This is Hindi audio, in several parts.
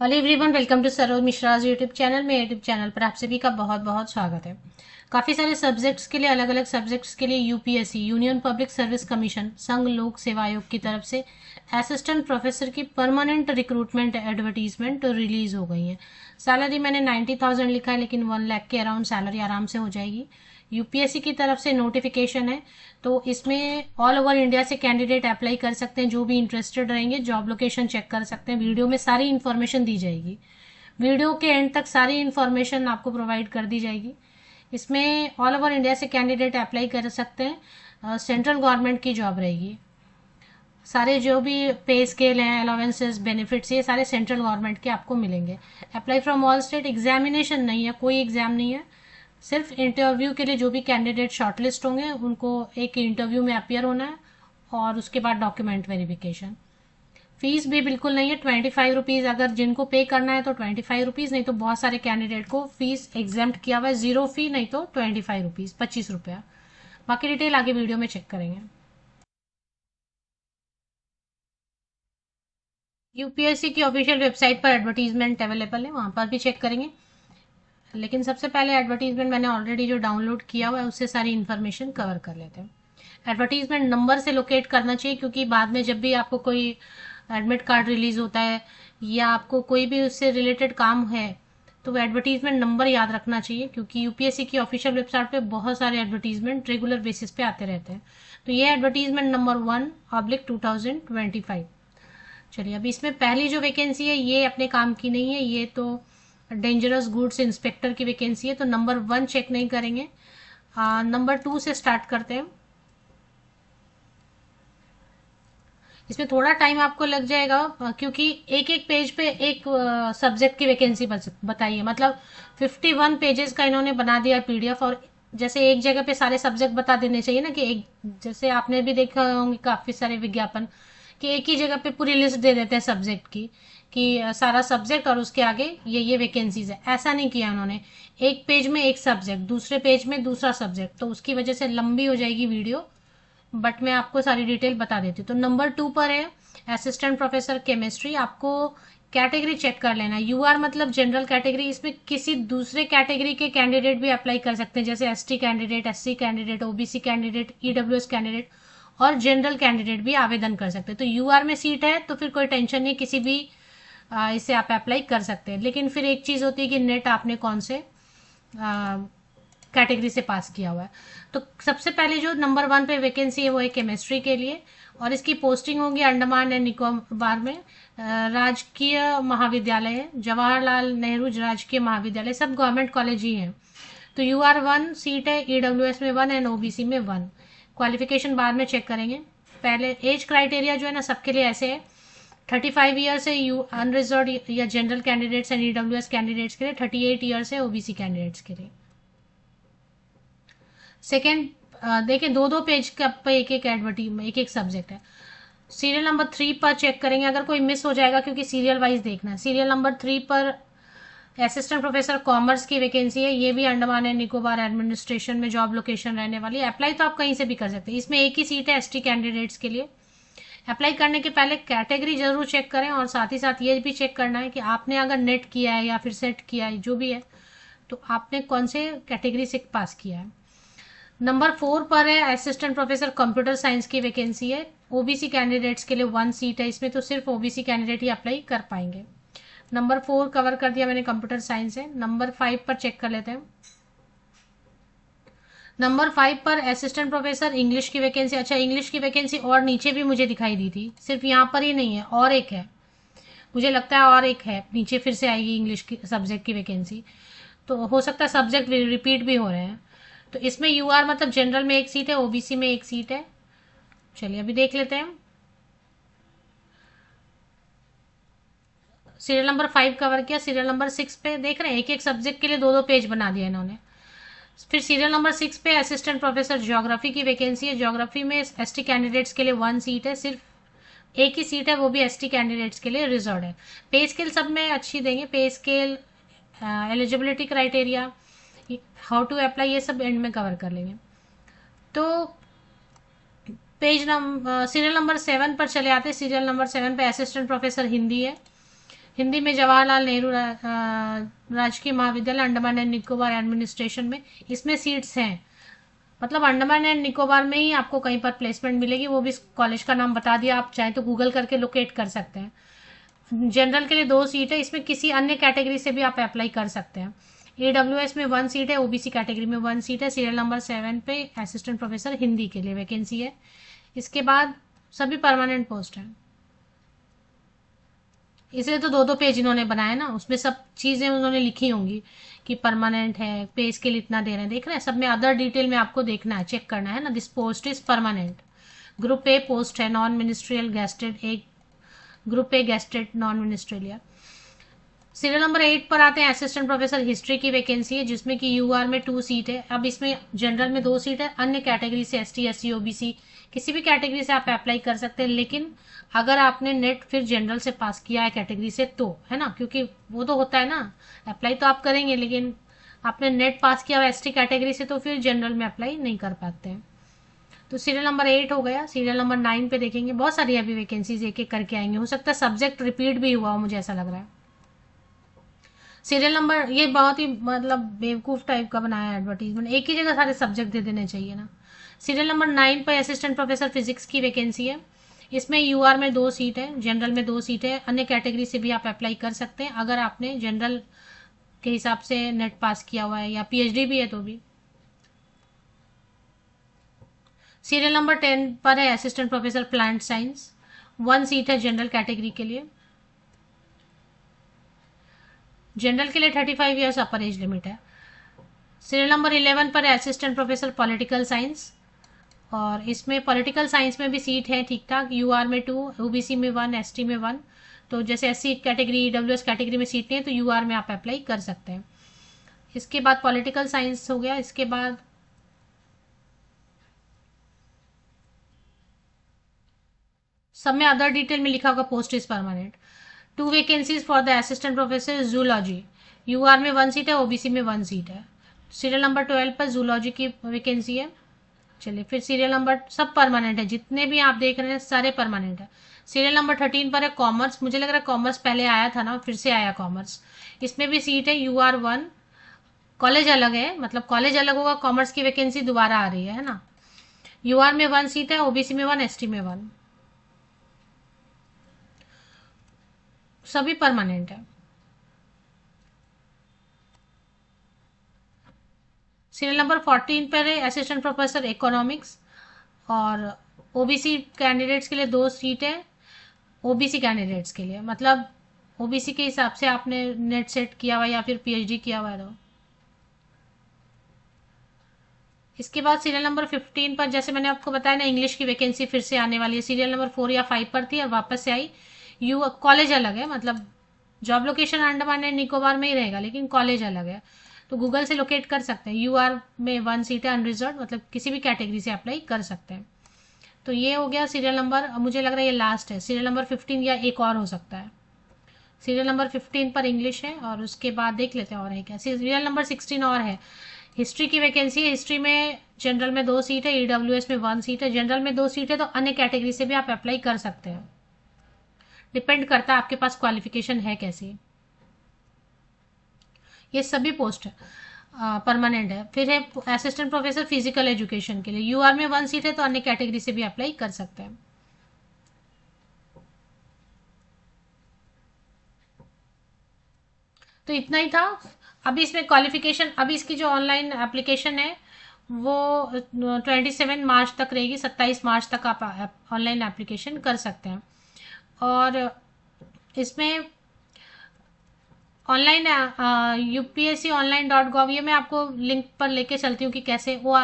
Hello everyone, welcome to Saroj Mishra's YouTube channel. में यूट्यूब चैनल पर आप सभी का बहुत बहुत स्वागत है। काफ़ी सारे सब्जेक्ट्स के लिए, अलग अलग सब्जेक्ट्स के लिए UPSC union public service commission संघ लोक सेवा आयोग की तरफ से असिस्टेंट प्रोफेसर की परमानेंट रिक्रूटमेंट एडवर्टीजमेंट रिलीज हो गई है। सैलरी मैंने 90,000 लिखा है, लेकिन 1 लाख के अराउंड सैलरी आराम से हो जाएगी। यूपीएससी की तरफ से नोटिफिकेशन है, तो इसमें ऑल ओवर इंडिया से कैंडिडेट अप्लाई कर सकते हैं। जो भी इंटरेस्टेड रहेंगे जॉब लोकेशन चेक कर सकते हैं। वीडियो में सारी इन्फॉर्मेशन दी जाएगी। वीडियो के एंड तक सारी इन्फॉर्मेशन आपको प्रोवाइड कर दी जाएगी। इसमें ऑल ओवर इंडिया से कैंडिडेट अप्लाई कर सकते हैं। सेंट्रल गवर्नमेंट की जॉब रहेगी। सारे जो भी पे स्केल हैं, अलाउंसेस, बेनिफिट्स, ये सारे सेंट्रल गवर्नमेंट के आपको मिलेंगे। Apply from all state. Examination नहीं है, कोई एग्जाम नहीं है। सिर्फ इंटरव्यू के लिए जो भी कैंडिडेट शॉर्टलिस्ट होंगे उनको एक इंटरव्यू में अपियर होना है, और उसके बाद डॉक्यूमेंट वेरिफिकेशन। फीस भी बिल्कुल नहीं है, 25 रुपीज़। अगर जिनको पे करना है तो 25 रुपीज़, नहीं तो बहुत सारे कैंडिडेट को फीस एग्जाम्प्ट किया हुआ है, जीरो फी, नहीं तो 25 रुपीज़, 25 रुपया। बाकी डिटेल आगे वीडियो में चेक करेंगे। यूपीएससी की ऑफिशियल वेबसाइट पर एडवर्टीजमेंट अवेलेबल है, वहाँ पर भी चेक करेंगे। लेकिन सबसे पहले एडवर्टीजमेंट मैंने ऑलरेडी जो डाउनलोड किया हुआ है उससे सारी इन्फॉर्मेशन कवर कर लेते हैं। एडवर्टीजमेंट नंबर से लोकेट करना चाहिए, क्योंकि बाद में जब भी आपको कोई एडमिट कार्ड रिलीज होता है या आपको कोई भी उससे रिलेटेड काम है, तो वो एडवर्टीजमेंट नंबर याद रखना चाहिए, क्योंकि यूपीएससी की ऑफिशियल वेबसाइट पे बहुत सारे एडवर्टीजमेंट रेगुलर बेसिस पे आते रहते हैं। तो ये एडवर्टीजमेंट नंबर 1/2025। चलिए, अभी इसमें पहली जो वैकेंसी है ये अपने काम की नहीं है, ये तो डेंजरस गुड्स इंस्पेक्टर की वैकेंसी है, तो नंबर 1 चेक नहीं करेंगे। नंबर 2 से स्टार्ट करते हैं। इसमें थोड़ा टाइम आपको लग जाएगा, क्योंकि एक एक पेज पे एक सब्जेक्ट की वैकेंसी बताई है। मतलब 51 पेजेस का इन्होंने बना दिया पीडीएफ। और जैसे एक जगह पे सारे सब्जेक्ट बता देने चाहिए ना, कि एक, जैसे आपने भी देखा होंगे काफ़ी सारे विज्ञापन, कि एक ही जगह पे पूरी लिस्ट दे देते हैं सब्जेक्ट की, कि सारा सब्जेक्ट और उसके आगे ये वैकेंसीज है। ऐसा नहीं किया उन्होंने। एक पेज में एक सब्जेक्ट, दूसरे पेज में दूसरा सब्जेक्ट, तो उसकी वजह से लंबी हो जाएगी वीडियो। बट मैं आपको सारी डिटेल बता देती हूँ। तो नंबर 2 पर है असिस्टेंट प्रोफेसर केमिस्ट्री। आपको कैटेगरी चेक कर लेना। यूआर मतलब जनरल कैटेगरी। इसमें किसी दूसरे कैटेगरी के कैंडिडेट भी अप्लाई कर सकते हैं, जैसे ST candidate, SC candidate, OBC candidate, EWS candidate और जनरल कैंडिडेट भी आवेदन कर सकते हैं। तो यूआर में सीट है तो फिर कोई टेंशन नहीं, किसी भी इसे आप अप्लाई कर सकते हैं। लेकिन फिर एक चीज़ होती है कि नेट आपने कौन से कैटेगरी से पास किया हुआ है। तो सबसे पहले जो नंबर 1 पे वैकेंसी है वो है केमिस्ट्री के लिए, और इसकी पोस्टिंग होगी अंडमान एंड निकोबार में। राजकीय महाविद्यालय है, जवाहरलाल नेहरू राजकीय महाविद्यालय, सब गवर्नमेंट कॉलेज ही हैं। तो UR1 सीट है, ईडब्ल्यूएस में 1 एंड ओबीसी में 1। क्वालिफिकेशन बाद में चेक करेंगे। पहले एज क्राइटेरिया जो है ना, सबके लिए ऐसे है। 35 ईयर्स है यू अनरिजर्व या general candidates and EWS candidates के लिए। 38 ईयर्स है ओबीसी कैंडिडेट्स के लिए। सेकेंड, देखिए दो दो पेज का पे एक एक एडवर्टीज, एक एक सब्जेक्ट है। सीरियल नंबर 3 पर चेक करेंगे, अगर कोई मिस हो जाएगा, क्योंकि सीरियल वाइज देखना है। सीरियल नंबर 3 पर असिस्टेंट प्रोफेसर कॉमर्स की वैकेंसी है। ये भी अंडमान एंड निकोबार एडमिनिस्ट्रेशन में जॉब लोकेशन रहने वाली है। अप्लाई तो आप कहीं से भी कर सकते हैं। इसमें एक ही सीट है एसटी कैंडिडेट्स के लिए। अप्लाई करने के पहले कैटेगरी जरूर चेक करें, और साथ ही साथ ये भी चेक करना है कि आपने अगर नेट किया है या फिर सेट किया है, जो भी है, तो आपने कौन से कैटेगरी से पास किया है। नंबर 4 पर है असिस्टेंट प्रोफेसर कंप्यूटर साइंस की वैकेंसी है। ओबीसी कैंडिडेट्स के लिए 1 सीट है इसमें, तो सिर्फ ओबीसी कैंडिडेट ही अप्लाई कर पाएंगे। नंबर 4 कवर कर दिया मैंने, कंप्यूटर साइंस है। नंबर 5 पर चेक कर लेते हैं। नंबर 5 पर असिस्टेंट प्रोफेसर इंग्लिश की वैकेंसी। अच्छा, इंग्लिश की वैकेंसी और नीचे भी मुझे दिखाई दी थी, सिर्फ यहाँ पर ही नहीं है, और एक है, मुझे लगता है और एक है नीचे, फिर से आएगी इंग्लिश की सब्जेक्ट की वैकेंसी। तो हो सकता है सब्जेक्ट रिपीट भी हो रहे हैं। तो इसमें यूआर मतलब जनरल में एक सीट है, ओबीसी में एक सीट है। चलिए अभी देख लेते हैं। सीरियल नंबर 5 कवर किया। सीरियल नंबर 6 पे देख रहे हैं, एक एक सब्जेक्ट के लिए दो दो पेज बना दिया इन्होंने। फिर सीरियल नंबर 6 पे असिस्टेंट प्रोफेसर ज्योग्राफी की वैकेंसी है। ज्योग्राफी में एसटी कैंडिडेट्स के लिए 1 सीट है, सिर्फ एक ही सीट है, वो भी एसटी कैंडिडेट्स के लिए रिजर्व है। पे स्केल सब में अच्छी देंगे। Pay scale, eligibility criteria, how to apply, ये सब एंड में कवर कर लेंगे। तो सीरियल नंबर 7 पर चले आते हैं। सीरियल नंबर 7 पे असिस्टेंट प्रोफेसर हिंदी है। हिंदी में जवाहरलाल नेहरू राजकीय महाविद्यालय अंडमान एंड निकोबार एडमिनिस्ट्रेशन में, इसमें सीट्स हैं। मतलब अंडमान एंड निकोबार में ही आपको कहीं पर प्लेसमेंट मिलेगी, वो भी कॉलेज का नाम बता दिया, आप चाहे तो गूगल करके लोकेट कर सकते हैं। जनरल के लिए 2 सीट है, इसमें किसी अन्य कैटेगरी से भी आप अप्लाई कर सकते हैं। AWS में 1 सीट है, OBC कैटेगरी में 1 सीट है। सीरियल नंबर 7 पे असिस्टेंट प्रोफेसर हिंदी के लिए वैकेंसी है। इसके बाद सभी परमानेंट पोस्ट हैं, इसलिए तो 2-2 पेज इन्होंने बनाए ना, उसमें सब चीज़ें उन्होंने लिखी होंगी कि परमानेंट है, पे स्केल इतना दे रहे हैं, देख रहे हैं सब में अदर डिटेल में आपको देखना है, चेक करना है ना। This post is permanent. Group A post है, नॉन मिनिस्ट्रियल गेस्टेड, एक group A gazetted non ministerial. Serial number 8 पर आते हैं, असिस्टेंट प्रोफेसर हिस्ट्री की वैकेंसी है, जिसमें कि UR में 2 सीट है। अब इसमें जनरल में 2 सीट है, अन्य कैटेगरी से ST SC OBC किसी भी कैटेगरी से आप अप्लाई कर सकते हैं, लेकिन अगर आपने नेट फिर जनरल से पास किया है कैटेगरी से तो, है ना, क्योंकि वो तो होता है ना, अप्लाई तो आप करेंगे लेकिन आपने नेट पास किया हुआ ST कैटेगरी से तो फिर जनरल में अप्लाई नहीं कर पाते हैं। तो सीरियल नंबर 8 हो गया। सीरियल नंबर 9 पे देखेंगे, बहुत सारी अभी वैकेंसीज एक एक करके आएंगे, हो सकता है सब्जेक्ट रिपीट भी हुआ हो, मुझे ऐसा लग रहा है। सीरियल नंबर, ये बहुत ही मतलब बेवकूफ़ टाइप का बनाया है एडवर्टीजमेंट, एक ही जगह सारे सब्जेक्ट दे देने चाहिए ना। सीरियल नंबर 9 पर असिस्टेंट प्रोफेसर फिजिक्स की वैकेंसी है। इसमें UR में 2 सीट है, जनरल में 2 सीट है, अन्य कैटेगरी से भी आप अप्लाई कर सकते हैं अगर आपने जनरल के हिसाब से नेट पास किया हुआ है या PhD भी है तो भी। सीरियल नंबर 10 पर है assistant professor plant science, 1 seat है जनरल कैटेगरी के लिए। जनरल के लिए 35 ईयर्स अपर एज लिमिट है। सीरियल नंबर 11 पर है असिस्टेंट प्रोफेसर पॉलिटिकल साइंस, और इसमें पॉलिटिकल साइंस में भी सीट है ठीक ठाक, UR में 2, OBC में 1, ST में 1। तो जैसे SC कैटेगरी EWS कैटेगरी में सीटें हैं तो UR में आप अप्लाई कर सकते हैं। इसके बाद पॉलिटिकल साइंस हो गया। इसके बाद सब में अदर डिटेल में लिखा होगा post is permanent. 2 vacancies for the assistant professor zoology, UR में 1 सीट है, OBC में 1 सीट है। सीरियल नंबर 12 पर जूलॉजी की वैकेंसी है। चलिए फिर सीरियल नंबर सब परमानेंट है, जितने भी आप देख रहे हैं सारे परमानेंट है। सीरियल नंबर 13 पर है कॉमर्स, मुझे लग रहा है कॉमर्स पहले आया था ना, फिर से आया कॉमर्स। इसमें भी सीट है, UR 1, कॉलेज अलग है, मतलब कॉलेज अलग होगा, कॉमर्स की वैकेंसी दोबारा आ रही है ना। UR में 1 सीट है, OBC में 1, ST में 1, सभी परमानेंट है। सीरियल नंबर 14 पर है असिस्टेंट प्रोफेसर इकोनॉमिक्स, और OBC कैंडिडेट्स के लिए 2 सीट है। OBC कैंडिडेट्स के लिए मतलब OBC के हिसाब से आपने नेट सेट किया हुआ या फिर PhD किया हुआ है तो। इसके बाद सीरियल नंबर 15 पर, जैसे मैंने आपको बताया ना, इंग्लिश की वैकेंसी फिर से आने वाली है। सीरियल नंबर 4 या 5 पर थी और वापस से आई। कॉलेज अलग है, मतलब job location Andaman and Nicobar में ही रहेगा लेकिन कॉलेज अलग है, तो गूगल से लोकेट कर सकते हैं। UR में 1 सीट है अनरिजर्व, मतलब किसी भी कैटेगरी से अप्लाई कर सकते हैं। तो ये हो गया सीरियल नंबर, मुझे लग रहा है ये लास्ट है। सीरियल नंबर 15 या एक और हो सकता है। सीरियल नंबर 15 पर इंग्लिश है, और उसके बाद देख लेते हैं और है क्या। सीरियल नंबर 16 और है, हिस्ट्री की वैकेंसी है। हिस्ट्री में जनरल में 2 सीट है, EWS में 1 सीट है। जनरल में 2 सीट है तो अन्य कैटेगरी से भी आप अप्लाई कर सकते हैं, डिपेंड करता है आपके पास क्वालिफिकेशन है कैसी। ये सभी पोस्ट है परमानेंट है। फिर है असिस्टेंट प्रोफेसर फिजिकल एजुकेशन के लिए, UR में 1 सीट है तो अन्य कैटेगरी से भी अप्लाई कर सकते हैं। तो इतना ही था। अभी इसमें क्वालिफिकेशन, अभी इसकी जो ऑनलाइन एप्लीकेशन है वो 27 मार्च तक रहेगी, 27 मार्च तक आप ऑनलाइन एप्लीकेशन कर सकते हैं। और इसमें ऑनलाइन UPSC-online.gov, ये मैं आपको लिंक पर लेके चलती हूँ कि कैसे वो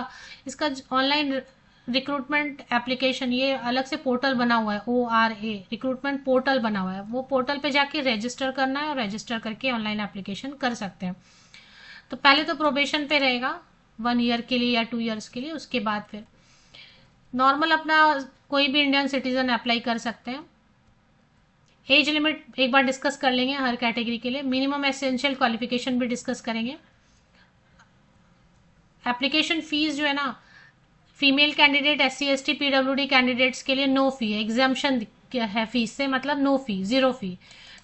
इसका ऑनलाइन रिक्रूटमेंट एप्लीकेशन, ये अलग से पोर्टल बना हुआ है, ORA रिक्रूटमेंट पोर्टल बना हुआ है। वो पोर्टल पे जाके रजिस्टर करना है और रजिस्टर करके ऑनलाइन एप्लीकेशन कर सकते हैं। तो पहले तो प्रोबेशन पे रहेगा 1 ईयर के लिए या 2 ईयर्स के लिए, उसके बाद फिर नॉर्मल अपना कोई भी इंडियन सिटीजन अप्लाई कर सकते हैं। एज लिमिट एक बार डिस्कस कर लेंगे हर कैटेगरी के लिए। मिनिमम एसेंशियल क्वालिफिकेशन भी डिस्कस करेंगे। एप्लीकेशन फीस जो है ना, female candidate SC ST PWD candidates के लिए नो फी है, एग्जाम्पशन है फीस से, मतलब नो फी, 0 फी।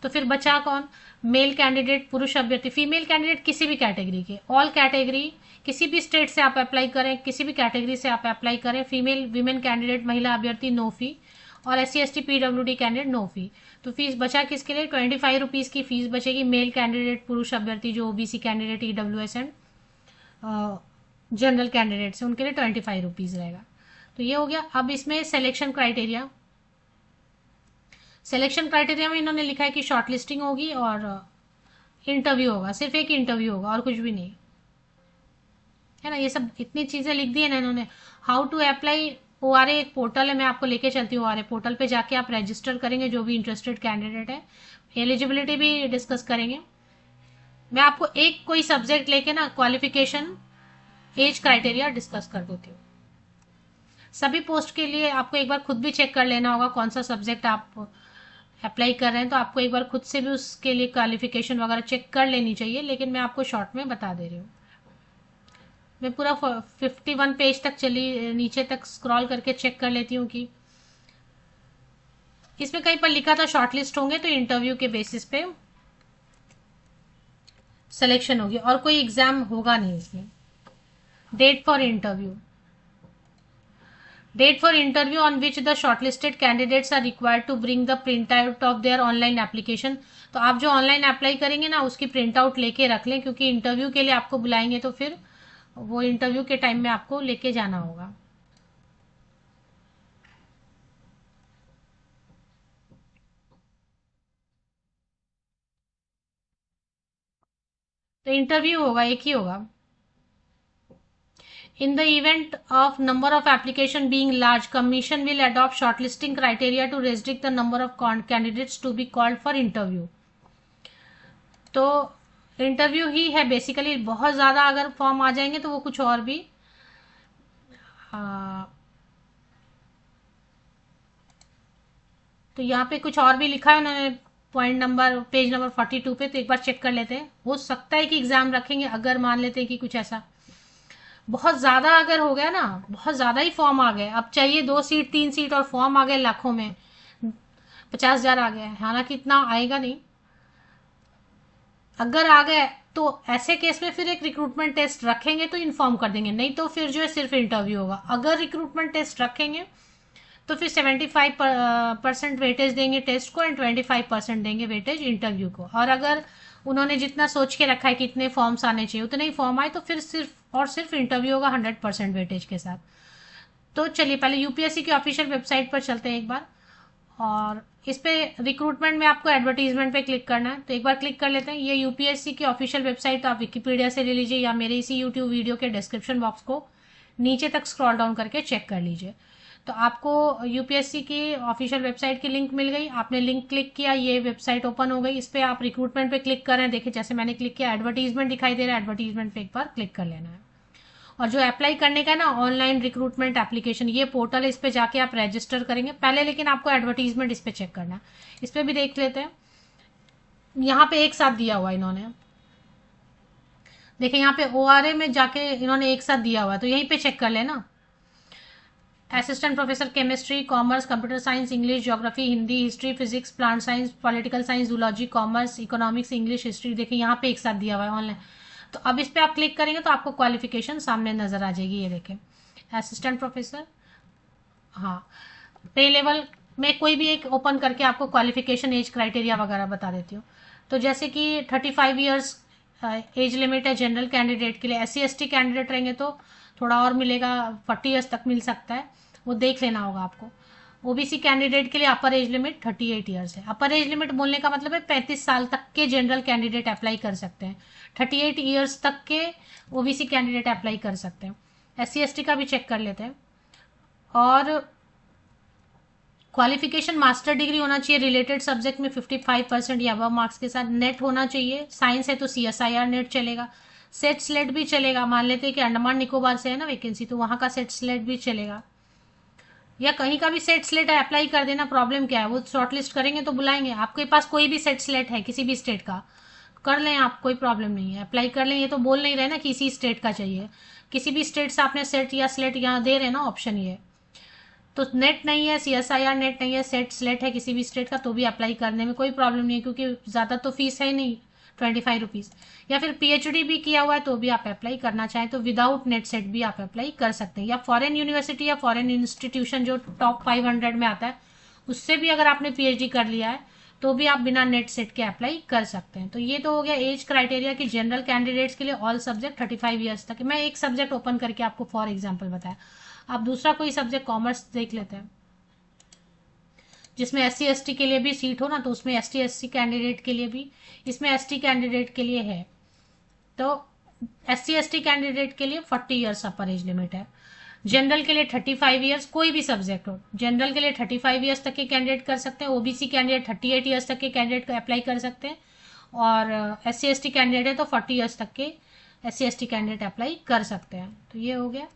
तो फिर बचा कौन, मेल कैंडिडेट, पुरुष अभ्यर्थी, फीमेल कैंडिडेट किसी भी कैटेगरी के, ऑल कैटेगरी, किसी भी स्टेट से आप अप्लाई करें, किसी भी कैटेगरी से आप अप्लाई करें, फीमेल वीमेन कैंडिडेट, महिला अभ्यर्थी नो फी, और SC ST PWD candidate no fee. तो फीस बचा किसके लिए, 25 रुपीज़ की फीस बचेगी मेल कैंडिडेट, पुरुष अभ्यर्थी जो OBC candidate, EWS and general candidate से उनके लिए 25 रुपीज़ रहेगा। तो ये हो गया। अब इसमें सिलेक्शन क्राइटेरिया, सिलेक्शन क्राइटेरिया में इन्होंने लिखा है कि शॉर्ट लिस्टिंग होगी और इंटरव्यू होगा, सिर्फ एक इंटरव्यू होगा और कुछ भी नहीं है ना। ये सब इतनी चीज़ें लिख दी है ना इन्होंने। हाउ टू अप्लाई, ORA एक पोर्टल है, मैं आपको लेके चलती हूँ। ORA पोर्टल पे जाके आप रजिस्टर करेंगे जो भी इंटरेस्टेड कैंडिडेट है, एलिजिबिलिटी भी डिस्कस करेंगे। मैं आपको एक कोई सब्जेक्ट लेके ना क्वालिफिकेशन, एज क्राइटेरिया डिस्कस कर देती हूँ। सभी पोस्ट के लिए आपको एक बार खुद भी चेक कर लेना होगा कौन सा सब्जेक्ट आप अप्लाई कर रहे हैं, तो आपको एक बार खुद से भी उसके लिए क्वालिफिकेशन वगैरह चेक कर लेनी चाहिए, लेकिन मैं आपको शॉर्ट में बता दे रही हूँ। मैं पूरा 51 पेज तक चली, नीचे तक स्क्रॉल करके चेक कर लेती हूँ कि इसमें कहीं पर लिखा था शॉर्टलिस्ट होंगे तो इंटरव्यू के बेसिस पे सिलेक्शन होगी और कोई एग्जाम होगा नहीं इसमें। Date for interview, date for interview on which the shortlisted candidates are required to bring the print out of their online application. तो आप जो ऑनलाइन अप्लाई करेंगे ना उसकी प्रिंट आउट लेके रख लें, क्योंकि इंटरव्यू के लिए आपको बुलाएंगे तो फिर वो इंटरव्यू के टाइम में आपको लेके जाना होगा। तो इंटरव्यू होगा, एक ही होगा। In the event of number of application being large, Commission will adopt shortlisting criteria to restrict the number of candidates to be called for interview. तो इंटरव्यू ही है बेसिकली। बहुत ज़्यादा अगर फॉर्म आ जाएंगे तो वो कुछ और भी तो यहाँ पे कुछ और भी लिखा है उन्होंने पॉइंट नंबर, पेज नंबर 42 पे। तो एक बार चेक कर लेते हैं, हो सकता है कि एग्जाम रखेंगे। अगर मान लेते हैं कि कुछ ऐसा बहुत ज़्यादा अगर हो गया ना, बहुत ज़्यादा ही फॉर्म आ गए, अब चाहिए 2 सीट 3 सीट और फॉर्म आ गए लाखों में, 50,000 आ गए, हालांकि इतना आएगा नहीं। अगर आ गए तो ऐसे केस में फिर एक रिक्रूटमेंट टेस्ट रखेंगे तो इन्फॉर्म कर देंगे, नहीं तो फिर जो है सिर्फ इंटरव्यू होगा। अगर रिक्रूटमेंट टेस्ट रखेंगे तो फिर 75% वेटेज देंगे टेस्ट को एंड 25% देंगे वेटेज इंटरव्यू को। और अगर उन्होंने जितना सोच के रखा है कि इतने फॉर्म्स आने चाहिए उतने ही फॉर्म आए तो फिर सिर्फ और सिर्फ इंटरव्यू होगा 100% वेटेज के साथ। तो चलिए पहले यूपीएससी की ऑफिशियल वेबसाइट पर चलते हैं एक बार, और इस पे रिक्रूटमेंट में आपको एडवर्टीजमेंट पे क्लिक करना है। तो एक बार क्लिक कर लेते हैं। ये यूपीएससी की ऑफिशियल वेबसाइट आप विकीपीडिया से ले लीजिए या मेरे इसी यूट्यूब वीडियो के डिस्क्रिप्शन बॉक्स को नीचे तक स्क्रॉल डाउन करके चेक कर लीजिए। तो आपको यूपीएससी की ऑफिशियल वेबसाइट की लिंक मिल गई, आपने लिंक क्लिक किया, ये वेबसाइट ओपन हो गई। इस पर आप रिक्रूटमेंट पे क्लिक कर रहे हैं, देखिए जैसे मैंने क्लिक किया एडवर्टीजमेंट दिखाई दे रहा है, एडवर्टीजमेंट पे एक बार क्लिक कर लेना है। और जो अप्लाई करने का है ना ऑनलाइन रिक्रूटमेंट एप्लीकेशन, ये पोर्टल है, इस पे जाके आप रजिस्टर करेंगे पहले, लेकिन आपको एडवर्टीजमेंट इस पे चेक करना है। इस पे भी देख लेते हैं, यहाँ पे एक साथ दिया हुआ इन्होंने, देखिए यहाँ पे ORA में जाके इन्होंने एक साथ दिया हुआ है, तो यहीं पे चेक कर लेना। Assistant professor chemistry, commerce, computer science, English, geography, Hindi, history, physics, plant science, political science, zoology, commerce, economics, English, history, देखिए यहाँ पे एक साथ दिया हुआ है ऑनलाइन। तो अब इस पर आप क्लिक करेंगे तो आपको क्वालिफिकेशन सामने नजर आ जाएगी। ये देखें असिस्टेंट प्रोफेसर, हाँ पे लेवल में कोई भी एक ओपन करके आपको क्वालिफिकेशन, एज क्राइटेरिया वगैरह बता देती हूँ। तो जैसे कि 35 ईयर्स एज लिमिट है जनरल कैंडिडेट के लिए। SC ST कैंडिडेट रहेंगे तो थोड़ा और मिलेगा, 40 ईयर्स तक मिल सकता है, वो देख लेना होगा आपको। OBC कैंडिडेट के लिए अपर एज लिमिट 38 ईयर्स है। अपर एज लिमिट बोलने का मतलब है 35 साल तक के जनरल कैंडिडेट अप्लाई कर सकते हैं, 38 ईयर्स तक के OBC कैंडिडेट अप्लाई कर सकते हैं। SC ST का भी चेक कर लेते हैं। और क्वालिफिकेशन मास्टर डिग्री होना चाहिए रिलेटेड सब्जेक्ट में 55% या अबव मार्क्स के साथ। नेट होना चाहिए, साइंस है तो CSIR नेट चलेगा, सेट स्लेट भी चलेगा। मान लेते हैं कि अंडमान निकोबार से है ना वैकेंसी, तो वहाँ का सेट स्लेट भी चलेगा, या कहीं का भी सेट स्लेट है अप्लाई कर देना। प्रॉब्लम क्या है, वो शॉर्टलिस्ट करेंगे तो बुलाएंगे। आपके पास कोई भी सेट स्लेट है किसी भी स्टेट का, कर लें आप, कोई प्रॉब्लम नहीं है, अप्लाई कर लें। ये तो बोल नहीं रहे ना कि इसी स्टेट का चाहिए, किसी भी स्टेट से आपने सेट या स्लेट यहाँ दे रहे ना ऑप्शन ये। तो नेट नहीं है, CSIR नेट नहीं है, सेट स्लेट है किसी भी स्टेट का, तो भी अप्लाई करने में कोई प्रॉब्लम नहीं है, क्योंकि ज़्यादा तो फीस है ही नहीं, 25 रुपीज़। या फिर PhD भी किया हुआ है तो भी आप अप्लाई करना चाहें तो विदाउट नेट सेट भी आप अप्लाई कर सकते हैं। या फॉरेन यूनिवर्सिटी या फॉरेन इंस्टीट्यूशन जो टॉप 500 में आता है, उससे भी अगर आपने PhD कर लिया है तो भी आप बिना नेट सेट के अप्लाई कर सकते हैं। तो ये तो हो गया एज क्राइटेरिया कि जनरल कैंडिडेट्स के लिए ऑल सब्जेक्ट 35 ईयर्स तक। मैं एक सब्जेक्ट ओपन करके आपको फॉर एग्जाम्पल बताया, आप दूसरा कोई सब्जेक्ट कॉमर्स देख लेते हैं जिसमें SC ST के लिए भी सीट हो ना, तो उसमें ST SC कैंडिडेट के लिए भी, इसमें ST कैंडिडेट के लिए है। तो SC ST कैंडिडेट के लिए 40 ईयर्स अपर एज लिमिट है। जनरल के लिए 35 ईयर्स, कोई भी सब्जेक्ट हो, जनरल के लिए 35 ईयर्स तक के कैंडिडेट कर सकते हैं, OBC कैंडिडेट 38 ईयर्स तक के कैंडिडेट अप्लाई कर सकते हैं, और SC ST कैंडिडेट है तो 40 ईयर्स तक के SC ST कैंडिडेट अप्लाई कर सकते हैं। तो ये हो गया।